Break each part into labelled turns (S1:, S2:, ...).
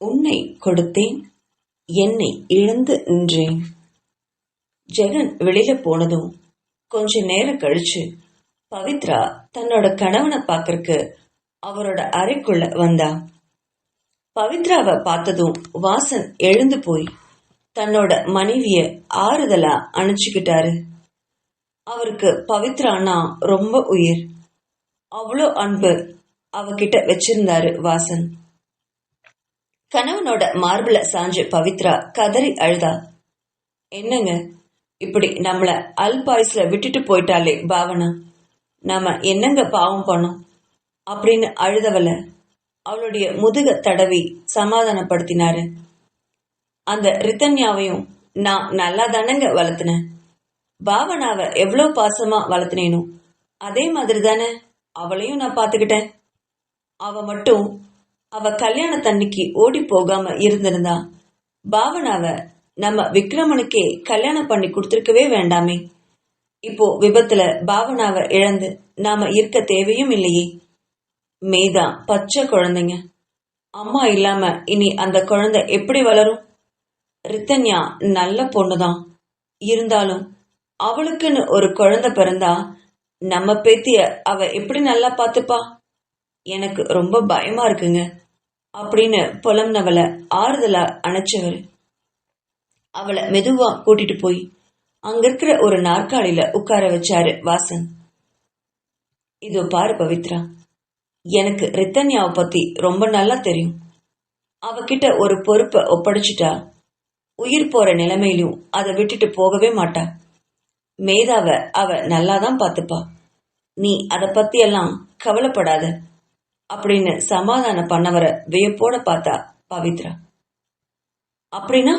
S1: உன்னை கொடுத்தேன், என்னை இழந்து நின்றேன். ஜெகன் வெளியில போனதும் கொஞ்ச நேரம் கழிச்சு பவித்ரா தன்னோட கணவனை பாக்கறக்கு அவரோட அறைக்குள்ள வந்தா. பவித்ராவை பார்த்ததும் வாசன் எழுந்து போய் தன்னோட மனைவிய ஆறுதலா அணைச்சுக்கிட்டாரு. அவருக்கு பவித்ரானா ரொம்ப உயிர். அவ்வளோ அன்பு அவகிட்ட வச்சிருந்தாரு வாசன். கணவனோட மார்பிள சாஞ்சு பவித்ரா கதறி அழுதா. என்னங்க இப்படி நம்மள அல்பாயுஸ்ல விட்டுட்டு போயிட்டாலே பாவனா, நாம என்னங்க பாவம் பண்ணோம் அப்படின்னு அழுதவள அவளுடைய முதுக தடவி சமாதானப்படுத்தினாரு. அந்த ரித்தன்யாவையும் நான் நல்லா தானங்க வளர்த்தினேன். பாவனாவை எவ்வளவு பாசமா வளர்த்தினேனோ அதே மாதிரி தானே அவளையும் நான் பாத்துக்கிட்டேன். அவ மட்டும் அவ கல்யாணத்தன்னைக்கு ஓடி போகாம இருந்திருந்தா பாவனாவை நம்ம விக்ரமனுக்கே கல்யாணம் பண்ணி கொடுத்திருக்கவே வேண்டாமே. இப்போ விபத்துல பாவனாவை இழந்து நாம இருக்க தேவையும் இல்லையே. மேதா பச்சை குழந்தைங்க, அம்மா இல்லாம இனி அந்த குழந்தை எப்படி வளரும்? ரித்தன்யா நல்ல பொண்ணுதான், இருந்தாலும் அவளுக்குன்னு ஒரு குழந்தை பிறந்தா நம்ம பேத்திய அவ எப்படி நல்லா பாத்துப்பா? எனக்கு ரொம்ப பயமா இருக்குங்க அப்படின்னு புலம்னவளை ஆறுதலா அணைச்சவர் அவளை மெதுவா கூட்டிட்டு போய் அங்க இருக்கிற ஒரு நாற்காலியில உட்கார வச்சாரு வாசன். இதோ பாரு பவித்ரா, எனக்கு ரித்தன்யாவை பத்தி ரொம்ப நல்லா தெரியும். அவகிட்ட ஒரு பொறுப்பை ஒப்படைச்சிட்டா உயிர் போற நிலைமையிலும் அதை விட்டுட்டு போகவே மாட்டா. மேதாவ அவ நல்லாதான் பாத்துப்பா, நீ அத பத்தி எல்லாம் கவலைப்படாத அப்படின்னு சமாதானம் பண்ணவர வியப்போட பார்த்தா பவித்ரா. அப்படின்னா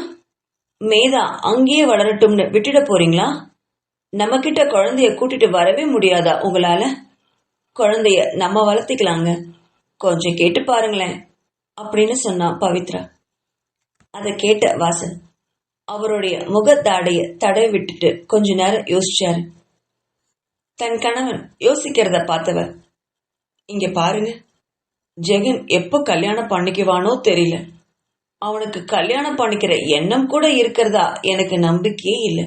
S1: மேதா அங்கேயே வளரட்டும்னு விட்டுட போறீங்களா? நம்ம கிட்ட குழந்தைய கூட்டிட்டு வரவே முடியாதா உங்களால? குழந்தைய நம்ம வளர்த்திக்கலாங்க, கொஞ்சம் கேட்டு பாருங்களேன் அப்படின்னு சொன்னா பவித்ரா. அதை கேட்ட வாசன் அவருடைய முகத்தாடைய தடவை விட்டுட்டு கொஞ்ச நேரம் யோசிச்சாரு. தன் கணவன் யோசிக்கிறத பார்த்தவர், இங்க பாருங்க, ஜெகன் எப்ப கல்யாணம் பண்ணிக்குவானோ தெரியல. அவனுக்கு கல்யாணம் பண்ணிக்கிற எண்ணம் கூட இருக்கிறதா எனக்கு நம்பிக்கையே இல்லை.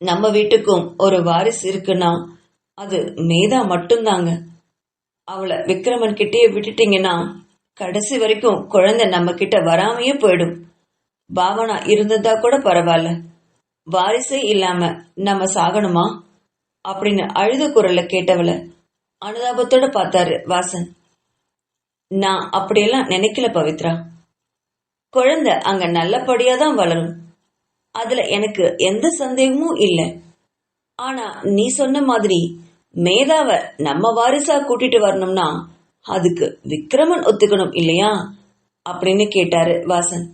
S1: நம்ம வீட்டுக்கும் ஒரு வாரிசு இருக்குன்னா அது மேதா மட்டும்தாங்க. அவளை விக்ரமன் கிட்டே விட்டுட்டீங்கன்னா கடைசி வரைக்கும் குழந்தை நம்ம கிட்ட வராமையே போயிடும். பாவனா இருந்ததா கூட பரவாயில்ல, வாரிசே இல்லாம நம்ம சாகணுமா அப்படின்னு அழுத குரல்ல கேட்டவள அனுதாபத்தோட பார்த்தாரு வாசன். நான் அப்படியெல்லாம் நினைக்கல பவித்ரா. குழந்தை அங்க நல்லபடியாதான் வளரும், அதுல எனக்கு எந்த சந்தேகமும் இல்லை. ஆனா நீ சொன்ன மாதிரி மேதாவை நம்ம வாரிசா கூட்டிட்டு வரணும்னா அதுக்கு விக்ரமன் ஒத்துக்கணும் இல்லையா அப்படின்னு கேட்டாரு வாசன்.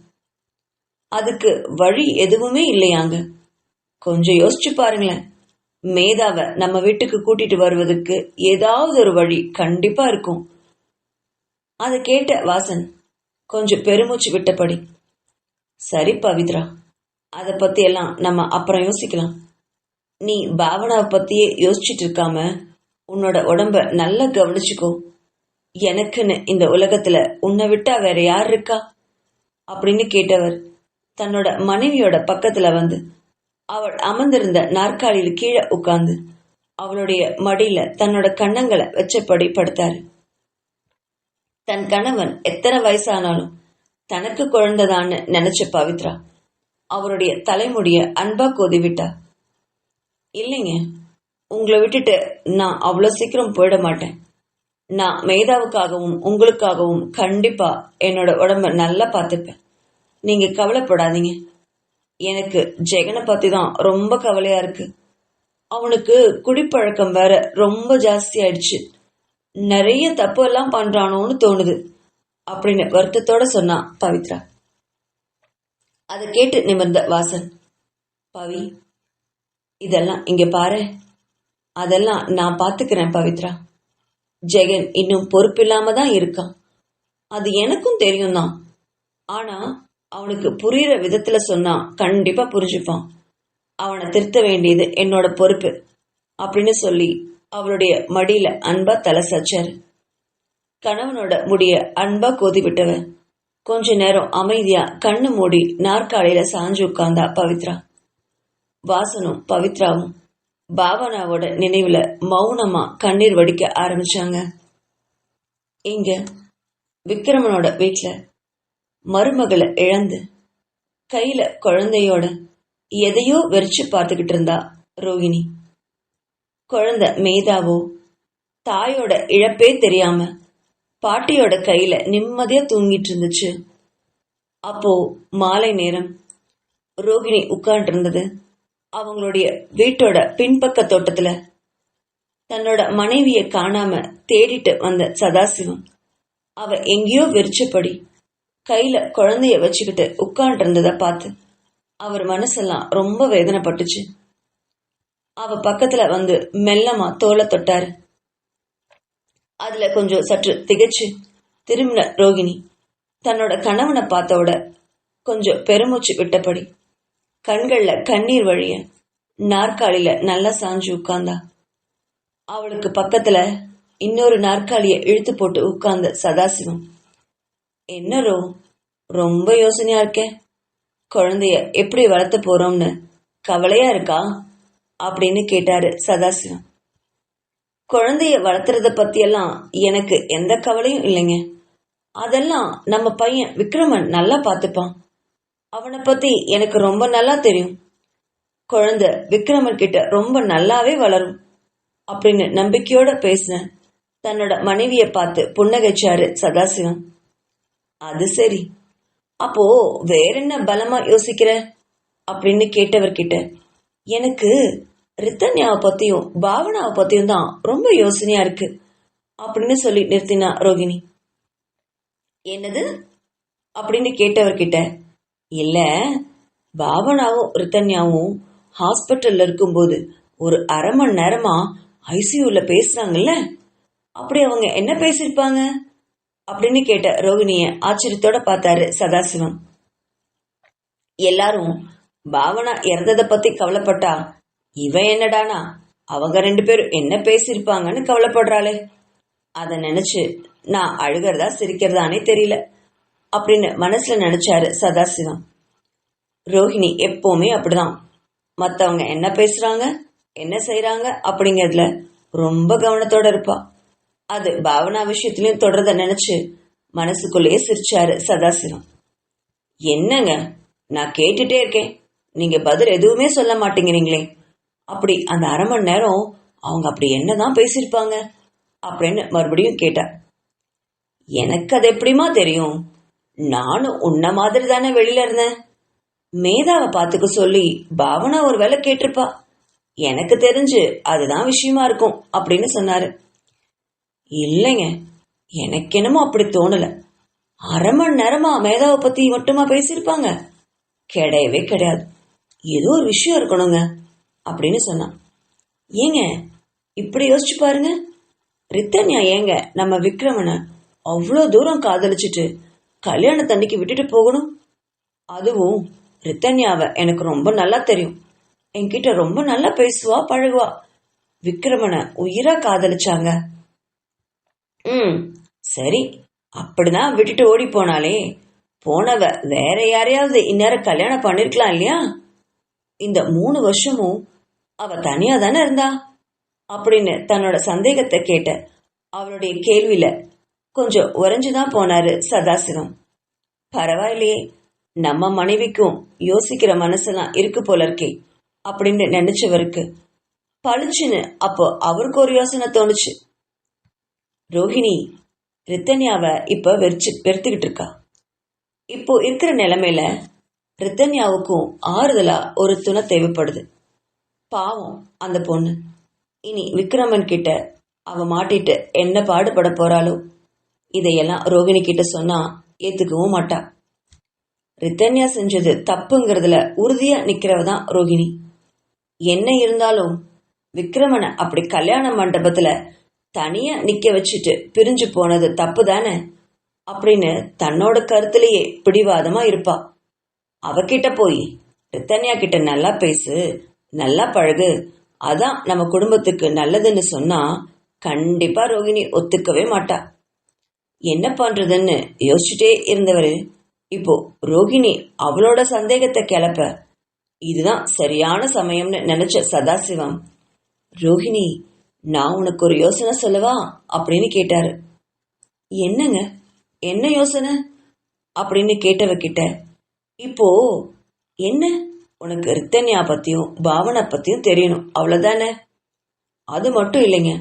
S1: அதுக்கு வழி எதுவுமே இல்லையாங்க. கொஞ்சம் யோசிச்சு பாருங்களேன். மேதாவை நம்ம வீட்டுக்கு கூட்டிட்டு வருவதற்கு ஏதாவது ஒரு வழி கண்டிப்பா இருக்கும். அதை கேட்ட வாசன் கொஞ்சம் பெருமூச்சு விட்டபடி, சரி பவித்ரா, அதை பத்தி எல்லாம் நம்ம அப்புறம் யோசிக்கலாம். நீ பாவனாவை பத்தியே யோசிச்சுட்டு இருக்காம உன்னோட உடம்ப நல்லா கவனிச்சுக்கோ. எனக்குன்னு இந்த உலகத்துல உன்னை விட்டா வேற யார் இருக்கா அப்படின்னு கேட்டவர் தன்னோட மனைவியோட பக்கத்துல வந்து அவள் அமர்ந்திருந்த நாற்காலியில் கீழே உட்கார்ந்து அவளுடைய மடியில தன்னோட கன்னங்களை வச்சபடி படுத்தாரு. தன் கணவன் எத்தனை வயசானாலும் தனக்கு குழந்தைதான்னு நினைச்ச பவித்ரா அவருடைய தலைமுடிய அன்பா கோதிவிட்டா. இல்லைங்க, உங்களை விட்டுட்டு நான் அவ்வளவு சீக்கிரம் போயிட மாட்டேன். நான் மேதாவுக்காகவும் உங்களுக்காகவும் கண்டிப்பா என்னோட உடம்ப நல்லா பார்த்துப்பேன். நீங்க கவலைப்படாதீங்க. எனக்கு ஜெகனை பத்தி தான் ரொம்ப கவலையா இருக்கு. அவனுக்கு குடிப்பழக்கம் வேற ரொம்ப ஜாஸ்தி ஆயிடுச்சு. நிறைய தப்பு எல்லாம் பண்றானோன்னு தோணுது அப்படின்னு வருத்தத்தோட சொன்னா பவித்ரா. அதை கேட்டு நிமிர்ந்த வாசன், பவி, இதெல்லாம் இங்க பாரு, அதெல்லாம் நான் பாத்துக்கிறேன் பவித்ரா. ஜெகன் இன்னும் பொறுப்பில்லாம தான் இருக்கான், அது எனக்கும் தெரியும் தான். ஆனா அவனுக்கு புரியுற விதத்துல சொன்னா கண்டிப்பா புரிஞ்சுப்பான். அவனை திருத்த வேண்டியது என்னோட பொறுப்பு அப்படின்னு சொல்லி அவளுடைய மடியில அன்பா தலை சாச்சாரு. கணவனோட முடிய அன்பா கோதி விட்டவ கொஞ்ச நேரம் அமைதியா கண்ணு மூடி நாற்காலியில சாஞ்சு உட்கார்ந்தா பவித்ரா. வாசனும் பவித்ராவும் பாவனாவோட நினைவுல மௌனமா கண்ணீர் வடிக்க ஆரம்பிச்சாங்க. இங்க விக்ரமனோட வீட்டுல மருமகளை இழந்து கையில குழந்தையோட எதையோ வெறிச்சு பார்த்துக்கிட்டு இருந்தா ரோகிணி. குழந்தை மேதாவோ தாயோட இழப்பே தெரியாம பாட்டியோட கையில நிம்மதியா தூங்கிட்டு இருந்துச்சு. அப்போ மாலை நேரம் ரோகிணி உட்கார்ந்து இருந்தது அவங்களுடைய வீட்டோட பின்பக்க தோட்டத்துல. தன்னோட மனைவிய காணாம தேடிட்டு வந்த சதாசிவம் அவ எங்கேயோ வெறிச்சபடி கையில குழந்தைய வச்சுக்கிட்டு உட்கார்ந்து இருந்ததை பார்த்து அவர் மனசெல்லாம் ரொம்ப வேதனைப்பட்டுச்சு. அவ பக்கத்துல வந்து மெல்லமா தோலை தொட்டாரு. அதுல கொஞ்சம் சற்று திகைச்சு திரும்பின ரோகிணி தன்னோட கணவனை பார்த்தோட கொஞ்சம் பெருமூச்சு விட்டபடி கண்கள்ல கண்ணீர் வழிய நாற்காலியில நல்லா சாஞ்சு உட்கார்ந்தா. அவளுக்கு பக்கத்துல இன்னொரு நாற்காலிய இழுத்து போட்டு உட்கார்ந்த சதாசிவம், என்னரோ ரொம்ப யோசனையா இருக்கே, குழந்தைய எப்படி வளர்த்த போறோம்னு கவலையா இருக்கா அப்படின்னு கேட்டாரு சதாசிவம். குழந்தைய வளர்த்துறத பத்தியெல்லாம் எனக்கு எந்த கவலையும் இல்லைங்க. அதெல்லாம் நம்ம பையன் விக்ரமன் நல்லா பார்த்துப்பான். அவனை பத்தி எனக்கு ரொம்ப நல்லா தெரியும். குழந்தை விக்ரமன் கிட்ட ரொம்ப நல்லாவே வளரும் அப்படின்னு நம்பிக்கையோட பேசின தன்னோட மனைவியை பார்த்து புன்னகைச்சாரு சதாசிவம். அது சரி, அப்போ வேற என்ன பலமா யோசிக்கிற அப்படின்னு கேட்டவர்கிட்ட, எனக்கு ரித்தன்யாவை பத்தியும் பாவனாவை பத்தியும் தான் ரொம்ப யோசனையா இருக்கு அப்படின்னு சொல்லி நிறுத்தினா ரோகிணி. என்னது அப்படின்னு கேட்டவர்கிட்ட, இல்ல பாவனாவும் ரித்தன்யாவும் ஹாஸ்பிட்டல்ல இருக்கும்போது ஒரு அரை மணி நேரமா ஐசியூல பேசுறாங்கல்ல, அப்படி அவங்க என்ன பேசிருப்பாங்க அப்படின்னு கேட்ட ரோகிணிய ஆச்சரியத்தோட பார்த்தாரு சதாசிவம். எல்லாரும் பாவனா இறந்ததை பத்தி கவலைப்பட்டா இவன் என்னடானா அவங்க 2 பேரும் என்ன பேசிருப்பாங்கன்னு கவலைப்படுறாளே, அத நினைச்சு நான் அழுகிறதா சிரிக்கிறதானே தெரியல அப்படின்னு மனசுல நினைச்சாரு சதாசிவம். ரோஹிணி எப்பவுமே அப்படிதான், மத்தவங்க என்ன பேசுறாங்க என்ன செய்யறாங்க அப்படிங்கறதுல ரொம்ப கவனத்தோட இருப்பா. அது பாவனா விஷயத்திலயும் தொடர்றத நினைச்சு மனசுக்குள்ளேயே சிரிச்சாரு சதாசிவம். என்னங்க, நான் கேட்டுட்டே இருக்கேன், நீங்க பதில் எதுவுமே சொல்ல மாட்டேங்கிறீங்களே, அப்படி அந்த அரை மணி நேரம் அவங்க அப்படி என்னதான் பேசியிருப்பாங்க அப்படின்னு மறுபடியும் கேட்டா. எனக்கு அது எப்படிமா தெரியும், நானும் உன்ன மாதிரி தானே வெளியில இருந்தேன். மேதாவை பாத்துக்க சொல்லி பாவனா ஒரு வேலை கேட்டிருப்பா, எனக்கு தெரிஞ்சு அதுதான் விஷயமா இருக்கும் அப்படின்னு சொன்னாரு. இல்லைங்க, எனக்கு என்னமோ அப்படி தோணல. அரை மணி நேரமா மேதாவை பத்தி மட்டுமா பேசியிருப்பாங்க? கிடையவே கிடையாது, ஏதோ ஒரு விஷயம் இருக்கணுங்க அப்படின்னு சொன்னான். ஏங்க இப்படி யோசிச்சு பாருங்க, ரித்தன்யா ஏங்க நம்ம விக்ரமனை அவ்வளோ தூரம் காதலிச்சுட்டு கல்யாணத்தன்னைக்கு விட்டுட்டு போகணும்? அதுவும் ரித்தன்யாவை எனக்கு ரொம்ப நல்லா தெரியும், என்கிட்ட ரொம்ப நல்லா பேசுவா பழகுவா. விக்ரமனை உயிரா காதலிச்சாங்க. சரி, அப்படிதான் விட்டுட்டு ஓடி போனாலே போனவ வேற யாரையாவது இந்நேரம் கல்யாணம் பண்ணிருக்கலாம் இல்லையா? இந்த 3 வருஷமும் அவ தனியா தானே இருந்தா அப்படின்னு தன்னோட சந்தேகத்தை கேட்ட அவளுடைய கேள்வியில கொஞ்சம் உறைஞ்சுதான் போனாரு சதாசிவம். பரவாயில்லையே, நம்ம மனைவிக்கும் யோசிக்கிற மனசெல்லாம் இருக்கு போல இருக்கே அப்படின்னு நினைச்சவருக்கு பளிச்சுன்னு அப்போ அவருக்கு ஒரு யோசனை தோணுச்சு. ரோஹிணி ரித்தன்யாவை இப்ப வெறுத்துக்கிட்டு இருக்கா. இப்போ இருக்கிற நிலைமையில ரித்தன்யாவுக்கும் ஆறுதலா ஒரு துணை தேவைப்படுது. பாவம் அந்த பொண்ணு, இனி விக்ரமன் கிட்ட அவ மாட்டிட்டு என்ன பாடுபட போறாளோ. இதையெல்லாம் ரோகிணி கிட்ட சொன்னா ஏத்துக்கவும் மாட்டா. ரித்தன்யா செஞ்சது தப்புங்கிறதுல உறுதியா நிக்கிறவதான் ரோகிணி. என்ன இருந்தாலும் விக்ரமனை அப்படி கல்யாண மண்டபத்துல தனியா நிக்க வச்சுட்டு பிரிஞ்சு போனது தப்பு தானே அப்படின்னு தன்னோட கருத்திலேயே பிடிவாதமா இருப்பா. அவகிட்ட போய் ரித்தன்யா கிட்ட நல்லா பேசு, நல்லா பழகு, அதான் நம்ம குடும்பத்துக்கு நல்லதுன்னு சொன்னா கண்டிப்பா ரோகிணி ஒத்துக்கவே மாட்டா. என்ன பண்றதுன்னு யோசிச்சுட்டே இருந்தவரு இப்போ ரோகிணி அவளோட சந்தேகத்தை கிளப்ப இதுதான் சரியான சமயம்னு நினைச்ச சதாசிவம், ரோகிணி, நான் உனக்கு ஒரு யோசனை சொல்லவா அப்படின்னு கேட்டாரு. என்னங்க, என்ன யோசனை அப்படின்னு கேட்டவகிட்ட, இப்போ என்ன, உனக்கு ரித்தன்யா பத்தியும் பாவனை பத்தியும் தெரியணும், அவ்வளவுதானே? அது மட்டும் இல்லைங்க,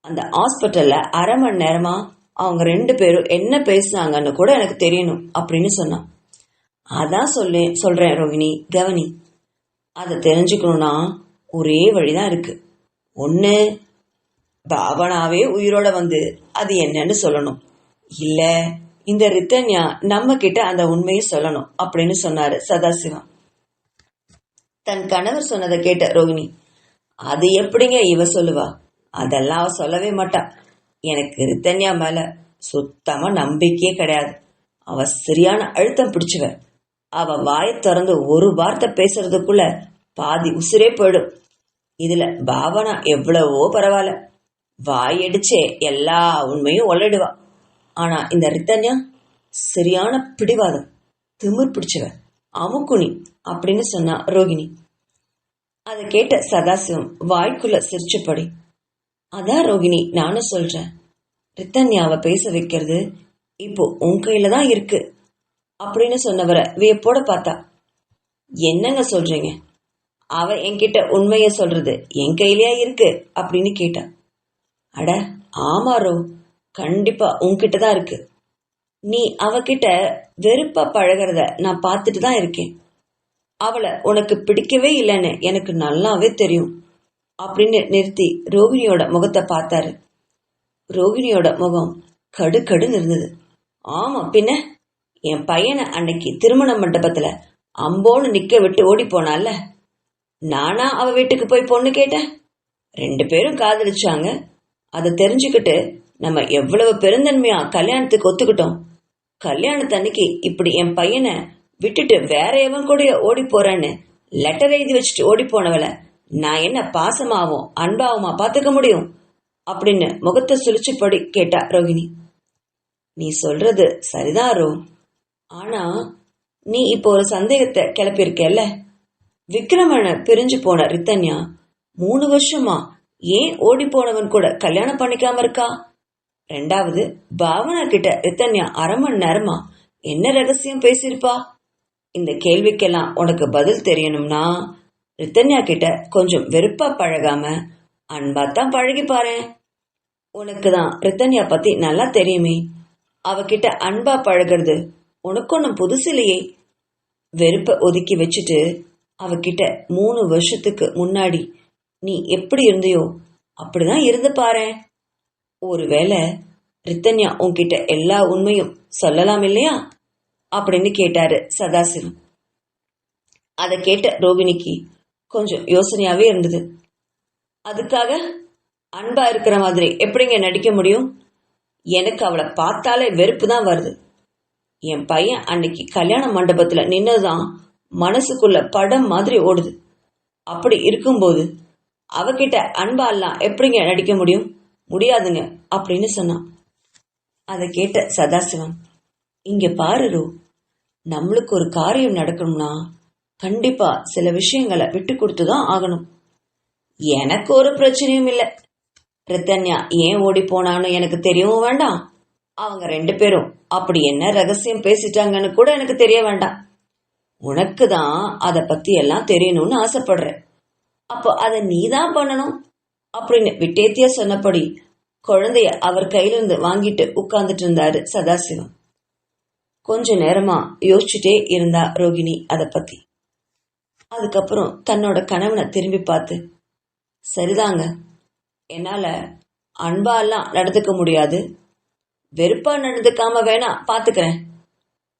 S1: அந்த ஹாஸ்பிட்டல்ல அரை மணி நேரமா அவங்க 2 பேரும் என்ன பேசினாங்கன்னு கூட எனக்கு தெரியணும் அப்படின்னு சொன்னான். அதான் சொல்றேன் ரோகிணி, கவனி. அதை தெரிஞ்சுக்கணும்னா ஒரே வழிதான் இருக்கு. ஒண்ணு, பாவனாவே உயிரோட வந்து அது என்னன்னு சொல்லணும், இல்ல இந்த ரித்தன்யா நம்ம கிட்ட அந்த உண்மையை சொல்லணும் அப்படின்னு சொன்னாரு சதாசிவம். தன் கணவர் சொன்னதை கேட்ட ரோகிணி, அது எப்படிங்க இவ சொல்லுவா, அதெல்லாம் அவ சொல்லவே மாட்டா. எனக்கு ரித்தன்யா மேல சுத்தமா நம்பிக்கையே கிடையாது. அவ சரியான அழுத்தம் பிடிச்சுவ. அவ வாயை திறந்து ஒரு வார்த்தை பேசுறதுக்குள்ள பாதி உசுரே போயிடும். இதுல பாவனா எவ்வளவோ பரவாயில்ல, வாயடிச்சே எல்லா உண்மையும் ஒல்லிடுவா. ஆனா இந்த ரித்தன்யா சரியான பிடிவாதம், திமிர் பிடிச்சவ, அமுக்குனி அப்படின்னு சொன்னா ரோகிணி. அதை கேட்ட சதாசிவம் வாய்க்குள்ள சிரிச்சபடி, அதான் ரோகிணி நானும் சொல்றேன், ரித்தன்யாவை பேச வைக்கிறது இப்போ உன் கையில தான் இருக்கு அப்படின்னு சொன்னவரை வியப்போட பார்த்தா. என்னங்க சொல்றீங்க, அவ என்கிட்ட உண்மைய சொல்றது என் கையிலயா இருக்கு அப்படின்னு கேட்டா. அட ஆமா ரோ, கண்டிப்பா உன்கிட்ட தான் இருக்கு. நீ அவகிட்ட வெறுப்பா பழகிறத நான் பார்த்துட்டு தான் இருக்கேன். அவளை உனக்கு பிடிக்கவே இல்லைன்னு எனக்கு நல்லாவே தெரியும் அப்படின்னு நிறுத்தி ரோகிணியோட முகத்தை பார்த்தாரு. ரோகிணியோட முகம் கடுகடுன்னு இருந்தது. ஆமா பின்ன, என் பையனை அன்னைக்கு திருமண மண்டபத்துல அம்போன்னு நிக்க விட்டு ஓடி போனால, நானா அவ வீட்டுக்கு போய் பொண்ணு கேட்டேன். 2 பேரும் காதலிச்சாங்க. அதை தெரிஞ்சுக்கிட்டு நம்ம எவ்வளவு பெருந்தன்மையா கல்யாணத்துக்கு ஒத்துக்கிட்டோம். கல்யாணத்தன்னைக்கு இப்படி என் பையனை விட்டுட்டு வேற எவன் கூட ஓடி போறேன்னு லெட்டர் எழுதி வச்சுட்டு ஓடி போனவளை நான் என்ன பாசமாவும் அன்பாவுமா பாத்துக்க முடியும் அப்படின்னு முகத்தை சுழிச்சுப்படி கேட்டா ரோகிணி. நீ சொல்றது சரிதான் ரோ, ஆனா நீ இப்போ ஒரு சந்தேகத்தை கிளப்பியிருக்கல. விக்ரமனை பிரிஞ்சு போன ரித்தன்யா 3 வருஷமா ஏன் ஓடி போனவன் கூட கல்யாணம் பண்ணிக்காம இருக்கா? 2வது, பாவனா கிட்ட ரித்தன்யா அரை மணி நேரமா என்ன ரகசியம் பேசியிருப்பா? இந்த கேள்விக்கெல்லாம் உனக்கு பதில் தெரியணும்னா ரித்தன்யா கிட்ட கொஞ்சம் வெறுப்பா பழகாம அன்பாத்தான் பழகி பாரு. உனக்கு தான் ரித்தன்யா பத்தி நல்லா தெரியுமே, அவகிட்ட அன்பா பழகிறது உனக்கு ஒன்னும் புதுசு இல்லையே. வெறுப்ப ஒதுக்கி வச்சுட்டு அவகிட்ட 3 வருஷத்துக்கு முன்னாடி நீ எப்படி இருந்தியோ அப்படிதான் இருந்து பாரு. ஒருவேளை ரித்தன்யா உன்கிட்ட எல்லா உண்மையும் சொல்லலாம் இல்லையா அப்படின்னு கேட்டாரு சதாசிவம். அதை கேட்ட ரோகிணிக்கு கொஞ்சம் யோசனையாவே இருந்தது. அதுக்காக அன்பா இருக்கிற மாதிரி எப்படிங்க நடிக்க முடியும்? எனக்கு அவளை பார்த்தாலே வெறுப்பு தான் வருது. என் பையன் அன்னைக்கு கல்யாண மண்டபத்துல நின்னதுதான் மனசுக்குள்ள படம் மாதிரி ஓடுது. அப்படி இருக்கும்போது அவகிட்ட அன்பா எல்லாம் எப்படிங்க நடிக்க முடியும்? முடியாதுங்க அப்படின்னு சொன்னான். அதை கேட்ட சதாசிவம், இங்க பாரு ரோ, நம்மளுக்கு ஒரு காரியம் நடக்கணும்னா கண்டிப்பா சில விஷயங்களை விட்டு கொடுத்துதான் ஆகணும். எனக்கு ஒரு பிரச்சனையும் இல்லை. ரித்தன்யா ஏன் ஓடி போனான்னு எனக்கு தெரியவும் வேண்டாம். அவங்க 2 பேரும் அப்படி என்ன ரகசியம் பேசிட்டாங்கன்னு கூட எனக்கு தெரிய வேண்டாம். உனக்கு தான் அதை பத்தி எல்லாம் தெரியணும்னு ஆசைப்படுற, அப்போ அதை நீதான் பண்ணணும் அப்படின்னு விட்டேத்தியா சொன்னபடி குழந்தைய அவர் கையிலிருந்து வாங்கிட்டு உட்கார்ந்துட்டு இருந்தாரு சதாசிவம். கொஞ்ச நேரமா யோசிச்சுட்டே இருந்தா ரோகிணி அதை பத்தி. அதுக்கப்புறம் தன்னோட கணவனை திரும்பி பார்த்து, சரிதாங்க, என்னால அன்பா எல்லாம் நடந்துக்க முடியாது, வெறுப்பா நடந்துக்காம வேணா பாத்துக்கிறேன்,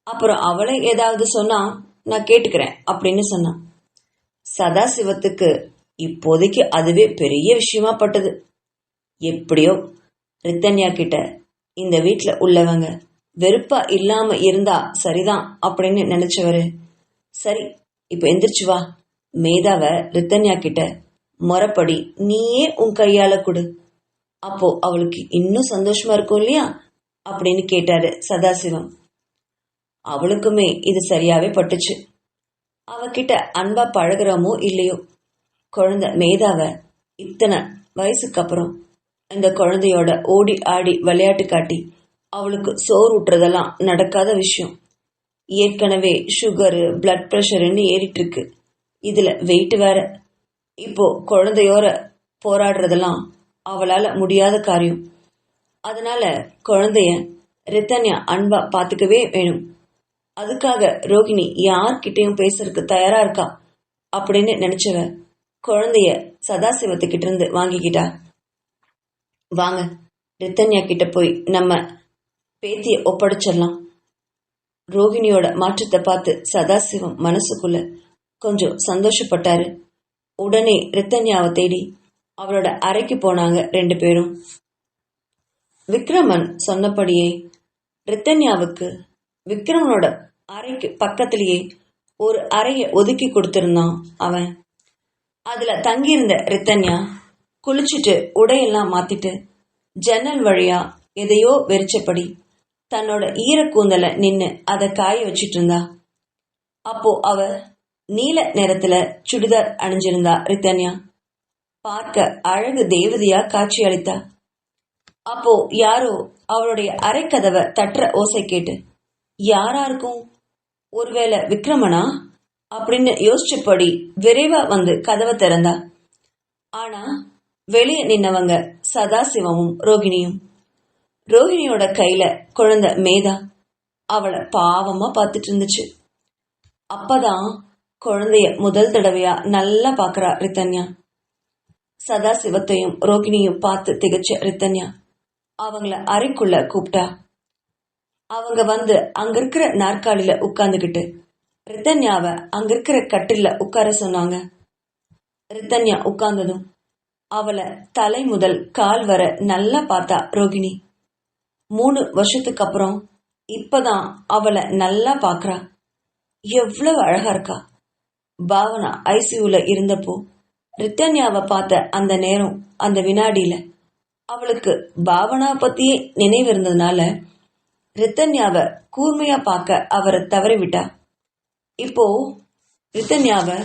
S1: அப்புறம் அவளை ஏதாவது சொன்னா நான் கேட்டுக்கிறேன் அப்படின்னு சொன்னான். சதாசிவத்துக்கு இப்போதைக்கு அதுவே பெரிய விஷயமா பட்டது. எப்படியோ ரித்தன்யா கிட்ட இந்த வீட்டுல உள்ளவங்க வெறுப்பா இல்லாம இருந்தா சரிதான் அப்படின்னு நினைச்சவரு, சரி இப்ப எந்திரிச்சு வா, மேதாவ ரித்தன்யா கிட்ட முறைப்படி நீயே உன் கையால கொடு, அப்போ அவளுக்கு இன்னும் சந்தோஷமா இருக்கும் இல்லையா அப்படின்னு கேட்டாரு சதாசிவம். அவளுக்குமே இது சரியாவே பட்டுச்சு. அவகிட்ட அன்பா பழகுறமோ இல்லையோ, குழந்தை மேதாவ இத்தனை வயசுக்கு அப்புறம் இந்த குழந்தையோட ஓடி ஆடி விளையாட்டு காட்டி அவளுக்கு சோறு ஊட்டுறதெல்லாம் நடக்காத விஷயம். ஏற்கனவே சுகரு பிளட் ப்ரெஷர்னு ஏறிட்டு இருக்கு. இதுல வெயிட் வேற. இப்போ குழந்தையோர போராடுறதெல்லாம் அவளால முடியாத காரியம். அதனால குழந்தைய ரித்தன்யா அன்பா பாத்துக்கவே வேணும். அதுக்காக ரோகிணி யார்கிட்டையும் பேசுறதுக்கு தயாரா இருக்கா அப்படின்னு நினைச்சவ குழந்தைய சதாசிவத்துக்கிட்ட இருந்து வாங்கிக்கிட்டா. வாங்க, ரித்தன்யா கிட்ட போய் நம்ம பேத்திய ஒப்படைச்சிடலாம். ரோகிணியோட மாற்றத்தை பார்த்து சதாசிவம் மனசுக்குள்ள கொஞ்சம் சந்தோஷப்பட்டாரு. உடனே ரித்தன்யாவை தேடி அவளோட அறைக்கு போனாங்க 2 பேரும். விக்ரமன் சொன்னபடியே ரித்தன்யாவுக்கு விக்ரமனோட அறைக்கு பக்கத்திலேயே ஒரு அறையை ஒதுக்கி கொடுத்திருந்தான் அவன். அதுல தங்கியிருந்த ரித்தன்யா குளிச்சுட்டு உடையெல்லாம் மாத்திட்டு ஜன்னல் வழியா எதையோ வெறிச்சபடி தன்னோட ஈரக்கூந்தல நின்னு அதை காய வச்சிட்டு இருந்தா. அப்போ அவ நீல நிறத்துல சுடிதார் அணிஞ்சிருந்தா ரித்தன்யா. பார்க்க அழகு தேவதையா காட்சி அளித்தா. அப்போ யாரோ அவளுடைய அரைக்கதவை தட்டுற ஓசை கேட்டு, யாரா இருக்கும், ஒருவேளை விக்ரமனா அப்படின்னு யோசிச்சபடி விரைவா வந்து கதவை திறந்தா. ஆனா வெளியே நின்னவங்க சதாசிவமும் ரோகிணியும். ரோகிணியோட கையில குழந்தை மேதா அவளை பாவமா பார்த்துட்டு இருந்துச்சு. அப்பதான் குழந்தைய முதல் தடவையா நல்லா பாக்குறா ரித்தன்யா. சதாசிவத்தையும் ரோகிணியும் பார்த்து திகச்ச ரித்தன்யா அவங்கள அறைக்குள்ள கூப்பிட்டா. அவங்க வந்து அங்க இருக்கிற நாற்காலியில உட்கார்ந்துகிட்டு ரித்தன்யாவை அங்க இருக்கிற கட்டில உட்கார சொன்னாங்க. ரித்தன்யா உட்கார்ந்ததும் அவளை தலை முதல் கால் வர நல்லா பார்த்தா ரோகிணி. 3 வருஷத்துக்கு அப்புறம் இப்பதான் அவளை நல்லா பாக்குறா. எவ்வளவு அழகா இருக்கா. பாவனா ஐசியூல இருந்தப்போ ரித்தன்யாவை பார்த்த அந்த நேரம், அந்த வினாடியில அவளுக்கு பாவனா பத்தியே நினைவு இருந்ததுனால ரித்தன்யாவை கூர்மையா பார்க்க அவரை தவறிவிட்டா. இப்போ ரித்தன்யாவை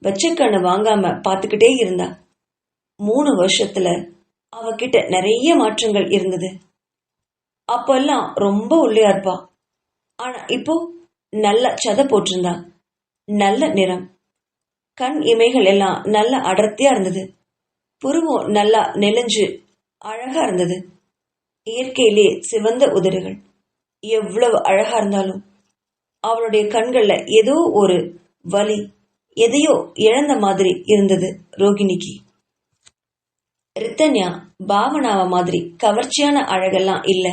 S1: வெச்சக்கண்ணு வாங்காம பார்த்துக்கிட்டே இருந்தா. 3 வருஷத்துல அவகிட்ட நிறைய மாற்றங்கள் இருந்தது. அப்பெல்லாம் ரொம்ப ஒல்லியா இருப்பா. ஆனா இப்போ நல்ல சதை போட்டிருந்தா. நல்ல நிறம். கண் இமைகள் எல்லாம் நல்ல அடர்த்தியா இருந்தது. புருவம் நல்லா நெளிஞ்சு அழகா இருந்தது. இயற்கையிலே சிவந்த உதடுகள். எவ்வளவு அழகா இருந்தாலும் அவளுடைய கண்கள்ல ஏதோ ஒரு வலி, எதையோ இழந்த மாதிரி இருந்தது ரோகிணிக்கு. ரித்தன்யா பாவனாவ மாதிரி கவர்ச்சியான அழகெல்லாம் இல்ல.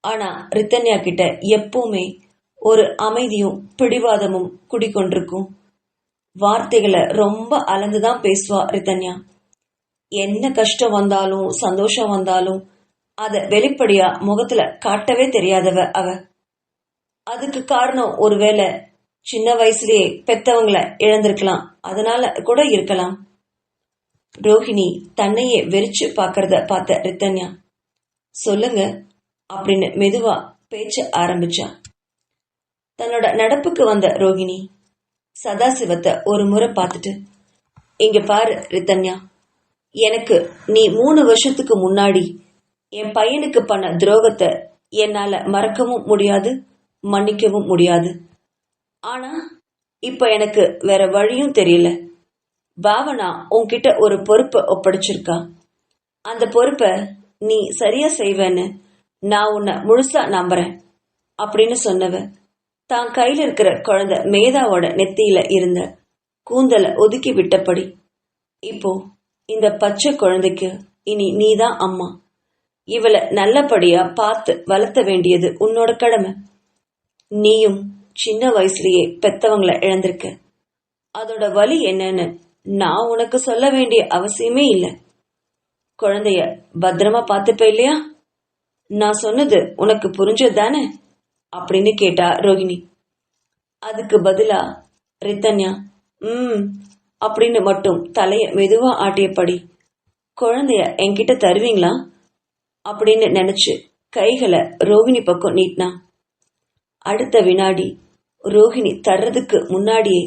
S1: ஆனா ரித்தன்யா கிட்ட எப்பவுமே ஒரு அமைதியும் பிடிவாதமும் குடிக்கொண்டிருக்கும். வார்த்தைகளை ரொம்ப அளந்துதான் பேசுவா ரித்தன்யா. என்ன கஷ்டம் வந்தாலும் சந்தோஷம் வந்தாலும் அத வெளிப்படையா முகத்துல காட்டவே தெரியாதவ அவ. அதுக்கு காரணம் ஒருவேளை சின்ன வயசுலயே பெத்தவங்களை இழந்திருக்கலாம், அதனால கூட இருக்கலாம். ரோஹிணி தன்னையே வெறிச்சு பாக்கிறத பார்த்த ரித்தன்யா, சொல்லுங்க அப்படின்னு மெதுவா பேச்ச ஆரம்பிச்சா. தன்னோட நடப்புக்கு வந்த ரோஹிணி சதாசிவத்தை ஒரு முறை பார்த்துட்டு, இங்க பாரு ரித்தன்யா, எனக்கு நீ 3 வருஷத்துக்கு முன்னாடி என் பையனுக்கு பண்ண துரோகத்தை என்னால மறக்கவும் முடியாது, மன்னிக்கவும் முடியாது. ஆனா இப்ப எனக்கு வேற வழியும் தெரியல. பாவனா உன்கிட்ட ஒரு பொறுப்பை ஒப்படைச்சிருக்கா. அந்த பொறுப்பை நீ சரியா செய்வேன்னு நான் உன்னை முழுசா நம்புறேன் அப்படின்னு சொன்னவ தான் கையில இருக்கிற குழந்தை மேதாவோட நெத்தியில இருந்த கூந்தலை ஒதுக்கி விட்டபடி, இப்போ இந்த பச்சை குழந்தைக்கு இனி நீதான் அம்மா. இவளை நல்லபடியா பார்த்து வளர்த்த வேண்டியது உன்னோட கடமை. நீயும் சின்ன வயசுலயே பெத்தவங்களை இழந்திருக்க. அதோட வலி என்னன்னு நான் உனக்கு சொல்ல வேண்டிய அவசியமே இல்லை. குழந்தைய பத்திரமா பார்த்துப்ப இல்லையா? நான் சொன்னது உனக்கு புரிஞ்சதுதானே அப்படின்னு கேட்டா ரோகிணி. அதுக்கு பதிலா ரித்தன்யா அப்படின்னு மட்டும் தலைய மெதுவா ஆட்டியபடி, குழந்தைய என்கிட்ட தருவீங்களா அப்படின்னு நினைச்சு கைகளை ரோகிணி பக்கம் நீட்டினா. அடுத்த வினாடி ரோகிணி தர்றதுக்கு முன்னாடியே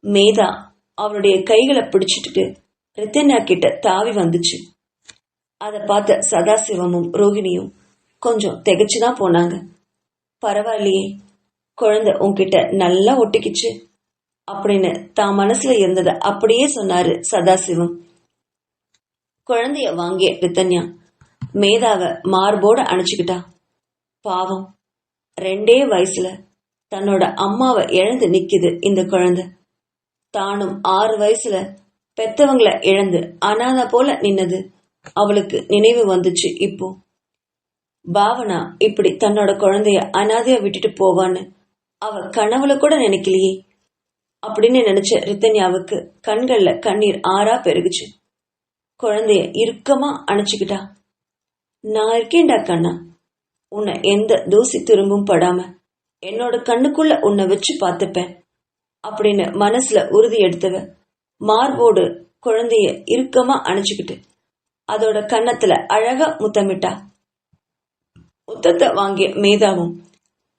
S1: மேதா அவளுடைய கைகளை பிடிச்சிட்டு ரித்தன்யா கிட்ட தாவி வந்துச்சு. அதை பார்த்த சதாசிவமும் ரோகிணியும் கொஞ்சம் திகைச்சுதான் போனாங்க. பரவாயில்லையே, குழந்தை உன்கிட்ட நல்லா ஒட்டிக்கிச்சு அப்படின்னு தான் மனசுல இருந்ததை அப்படியே சொன்னாரு சதாசிவம். குழந்தைய வாங்கிய ரித்தன்யா மேதாவை மார்போட அணைச்சுக்கிட்டா. பாவம், 2 வயசுல தன்னோட அம்மாவை இழந்து நிக்குது இந்த குழந்தை. தானும் 6 வயசுல பெத்தவங்களை இழந்து அனாதை போல நின்னது அவளுக்கு நினைவு வந்துச்சு. இப்போ பாவனா இப்படி தன்னோட குழந்தைய அனாதையா விட்டுட்டு போவான்னு அவ கனவுல கூட நினைக்கலையே அப்படின்னு நினைச்ச ரித்தன்யாவுக்கு கண்கள்ல கண்ணீர் ஆறா பெருகுச்சு. குழந்தைய இறுக்கமா அணைச்சுக்கிட்டா. நான் இருக்கேன்டா கண்ணா, உன்னை எந்த தூசி திரும்பும் படாம என்னோட கண்ணுக்குள்ள உன்னை வச்சு பார்த்துப்பேன் அப்படின்னு மனசுல உறுதி எடுத்தவ மார்போடு குழந்தைய இறுக்கமா அணைச்சுக்கிட்டு அதோட கன்னத்துல அழகா முத்தமிட்டா. முத்தத்தை வாங்கிய மேதாவும்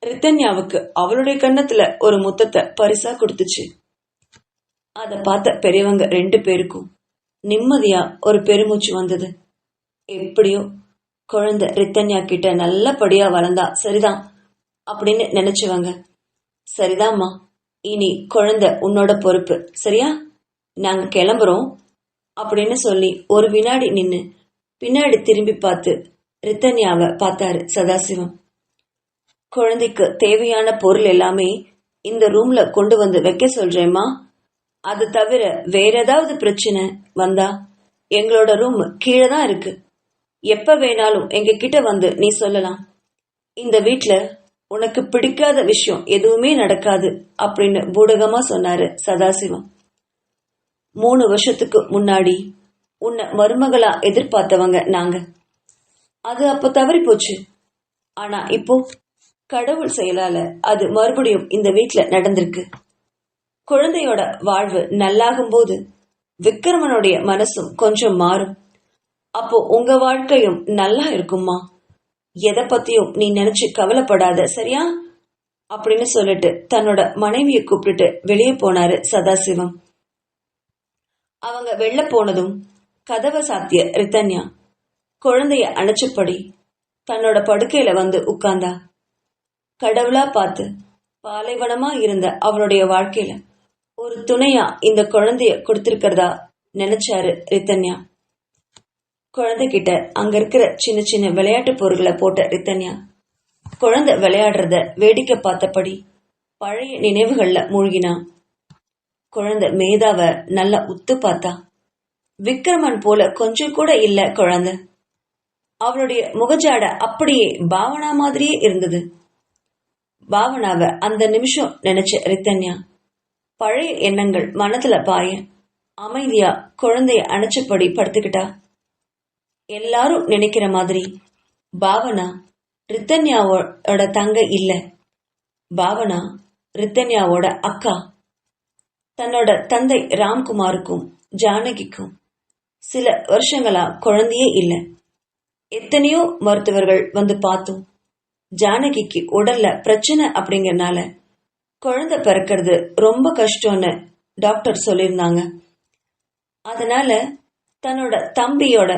S1: ரித்தன்யாவுக்கு அவளுடைய கன்னத்துல ஒரு முத்தத்தை பரிசா கொடுத்துச்சு. அதை பார்த்த பெரியவங்க 2 பேருக்கும் நிம்மதியா ஒரு பெருமூச்சு வந்தது. எப்படியோ குழந்தை ரித்தன்யா கிட்ட நல்லபடியா வளர்ந்தா சரிதான் அப்படின்னு நினைச்சவங்க, சரிதாம்மா, இனி குழந்தை உன்னோட பொறுப்பு, சரியா, நாங்க கிளம்புறோம் அப்படின்னு சொல்லி ஒரு வினாடி நின்னு பின்னாடி திரும்பி பார்த்து ரித்தன்யாவை பார்த்தாரு சதாசிவம். குழந்தைக்கு தேவையான பொருள் எல்லாமே இந்த ரூம்ல கொண்டு வந்து வைக்க சொல்றேம்மா. அது தவிர வேற ஏதாவது பிரச்சனை வந்தா எங்களோட ரூம் கீழே தான் இருக்கு. எப்ப வேணாலும் எங்க கிட்ட வந்து நீ சொல்லலாம். இந்த வீட்ல உனக்கு பிடிக்காத விஷயம் எதுவுமே நடக்காது அப்படின்னு பூடகமா சொன்னாரு சதாசிவம். 3 வருஷத்துக்கு முன்னாடி உன்னை மருமகளா எதிர்பார்த்தவங்க நாங்க. அது அப்ப தவறி போச்சு. ஆனா இப்போ கடவுள் செயலால அது மறுபடியும் இந்த வீட்ல நடந்திருக்கு. குழந்தையோட வாழ்வு நல்லாகும் போது விக்ரமனுடைய மனசும் கொஞ்சம் மாறும். அப்போ உங்க வாழ்க்கையும் நல்லா இருக்கும்மா. எதை பத்தியும் நீ நினைச்சு கவலைப்படாத, சரியா அப்படின்னு சொல்லிட்டு தன்னோட மனைவியை கூப்பிட்டுட்டு வெளியே போனாரு சதாசிவம். அவங்க வெளில போனதும் கதவை சாத்திய ரித்தன்யா குழந்தைய அணைச்சபடி தன்னோட படுக்கையில வந்து உட்கார்ந்தா. கடவுளா பார்த்து பாலைவனமா இருந்த அவளுடைய வாழ்க்கையில ஒரு துணையா இந்த குழந்தைய கொடுத்திருக்கிறதா நினைச்சாரு ரித்தன்யா. குழந்தைகிட்ட அங்க இருக்கிற சின்ன சின்ன விளையாட்டு பொருட்களை போட்ட ரித்தன்யா குழந்தை விளையாடுறத வேடிக்கை பார்த்தபடி பழைய நினைவுகள்ல மூழ்கினா. குழந்தை மேதாவ நல்லா உத்து பார்த்தா. விக்ரமன் போல கொஞ்சம் கூட இல்ல குழந்தை. அவளுடைய முகஜாட அப்படியே பாவனா மாதிரியே இருந்தது. பாவனாவை அந்த நிமிஷம் நினைச்ச ரித்தன்யா பழைய எண்ணங்கள் மனதுல பாய அமைதியா குழந்தைய அணைச்சபடி படுத்துக்கிட்டா. எல்லாரும் நினைக்கிற மாதிரி பாவனா ரித்தன்யாவோட தங்க இல்ல. பாவனா ரித்தன்யாவோட அக்கா. தன்னோட தந்தை ராம்குமாருக்கும் ஜானகிக்கும் சில வருஷங்களா குழந்தையே இல்லை. எத்தனையோ மருத்துவர்கள் வந்து பார்த்தோம். ஜானகிக்கு உடல்ல பிரச்சனை அப்படிங்கறனால குழந்தை பிறக்கிறது ரொம்ப கஷ்டம்னு டாக்டர் சொல்லியிருந்தாங்க. அதனால தன்னோட தம்பியோட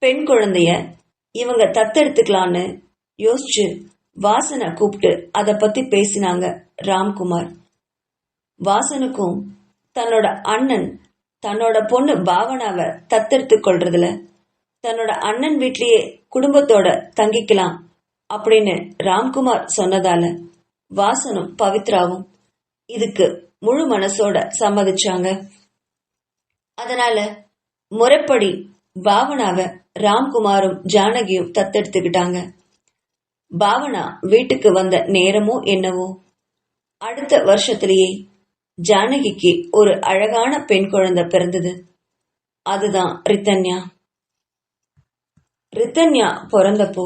S1: பெண் குழந்தைய இவங்க தத்தெடுத்துக்கலான்னு யோசிச்சு வாசனை கூப்பிட்டு அதை பத்தி பேசினாங்க ராம்குமார். வாசனுக்கும் தன்னோட அண்ணன் தன்னோட பொண்ணு பாவனாவை தத்தெடுத்து கொள்றதுல தன்னோட அண்ணன் வீட்லயே குடும்பத்தோட தங்கிக்கலாம் அப்படின்னு ராம்குமார் சொன்னதால வாசனும் பவித்ராவும் இதுக்கு முழு மனசோட சம்மதிச்சாங்க. அதனால முறைப்படி பாவனாவை ராம்குமாரும் ஜானகியும் தத்தெடுத்துக்கிட்டாங்க. பாவனா வீட்டுக்கு வந்த நேரமோ என்னவோ அடுத்த வருஷத்திலேயே ஜானகிக்கு ஒரு அழகான பெண் குழந்தை பிறந்தது. அதுதான் ரித்தன்யா. ரித்தன்யா பிறந்தப்போ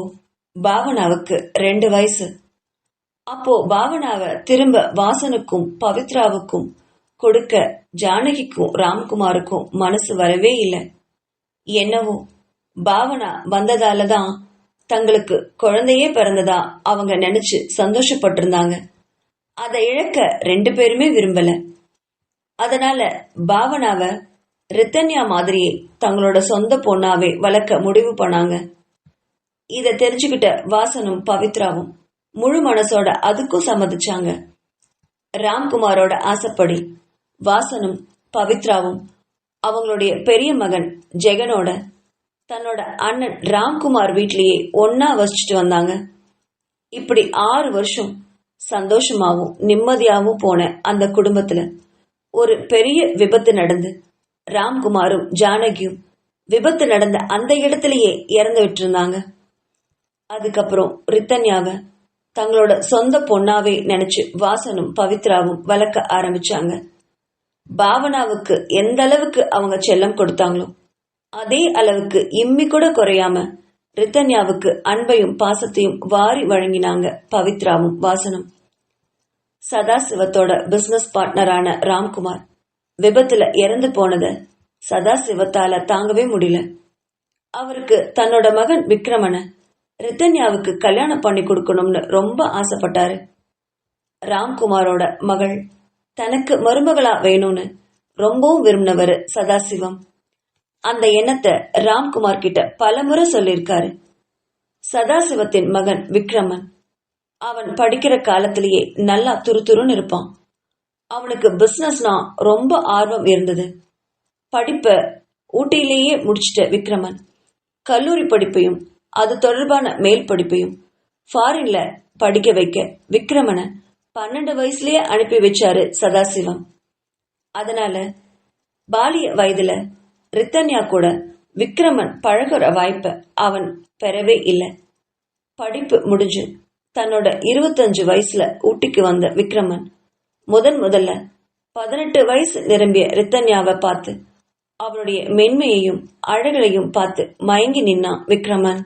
S1: பாவனாவுக்கு 2 வயசு. அப்போ பாவனாவை திரும்ப வாசனுக்கும் பவித்ராவுக்கும் கொடுக்க ஜானகிக்கும் ராம்குமாருக்கும் மனசு வரவே இல்லை. என்னவோ பாவனா வந்ததாலதான் தங்களுக்கு குழந்தையே பிறந்ததா அவங்க நினைச்சு சந்தோஷப்பட்டிருந்தாங்க. அதை இழக்க 2 பேருமே விரும்பல. அதனால பாவனாவ ரித்தன்யா மாதிரியே தங்களோட சொந்த பொண்ணாவே வளர்க்க முடிவு பண்ணாங்க. இத தெரிஞ்சுக்கிட்ட வாசனும் பவித்ராவும் முழு மனசோட அதுக்கும் சம்மதிச்சாங்க. ராம்குமாரோட ஆசைப்படி வாசனும் பவித்ராவும் அவங்களுடைய பெரிய மகன் ஜெகனோட தன்னோட அண்ணன் ராம்குமார் வீட்லயே ஒன்னா வசிச்சுட்டு வந்தாங்க. இப்படி 6 வருஷம் சந்தோஷமாவும் நிம்மதியாவும் போன அந்த குடும்பத்துல ஒரு பெரிய விபத்து நடந்து ராம்குமாரும் ஜானகியும் விபத்து நடந்த அந்த இடத்திலேயே இறந்து விட்டுருந்தாங்க. அதுக்கப்புறம் ரித்தன்யாவை தங்களோட சொந்த பொண்ணாவே நினைச்சு வாசனும் பவித்ராவும் வளர்க்க ஆரம்பிச்சாங்க. பாவனாவுக்கு எந்த அளவுக்கு அவங்க செல்லம் கொடுத்தாங்களோ அதே அளவுக்கு இம்மி கூட குறையாம ரித்தன்யாவுக்கு அன்பையும் பாசத்தையும் வாரி வழங்கினாங்க பவித்ராவும் வாசனும். சதாசிவத்தோட பிசினஸ் பார்ட்னரான ராம்குமார் விபத்துல இறந்து போனத சதாசிவத்தால தாங்கவே முடியல. அவருக்கு தன்னோட மகன் விக்ரமனை ரித்தன்யாவுக்கு கல்யாணம் பண்ணி கொடுக்கணும்னு ரொம்ப ஆசைப்பட்டாரு. ராம்குமாரோட மகள் தனக்கு மருமகளா வேணும்னு ரொம்பவும் விரும்பினவர் சதாசிவம். அந்த எண்ணத்தை ராம்குமார் கிட்ட பலமுறை சொல்லியிருக்காரு. சதாசிவத்தின் மகன் விக்ரமன் அவன் படிக்கிற காலத்திலேயே நல்லா துருதுருன்னு இருப்பான். அவனுக்கு பிசினஸ்னா ரொம்ப ஆர்வம் இருந்தது. படிப்ப ஊட்டியிலேயே முடிச்சிட்ட விக்ரமன் கல்லூரி படிப்பையும் அது தொடர்பான மேல் படிப்பையும் ஃபாரின்ல படிக்க வைக்க விக்ரமனை 12 வயசுலயே அனுப்பி வச்சாரு சதாசிவம். அதனால பாலிய வயதுல ரித்தன்யா கூட விக்ரமன் பழகுற வாய்ப்ப அவன் பெறவே இல்லை. படிப்பு முடிஞ்சு தன்னோட 25 வயசுல ஊட்டிக்கு வந்த விக்ரமன் முதல்ல 18 வயசு நிரம்பிய ரித்தன்யாவை பார்த்து அவளுடைய மென்மையையும் அழகலையும் பார்த்து மயங்கி நின்னான் விக்ரமன்.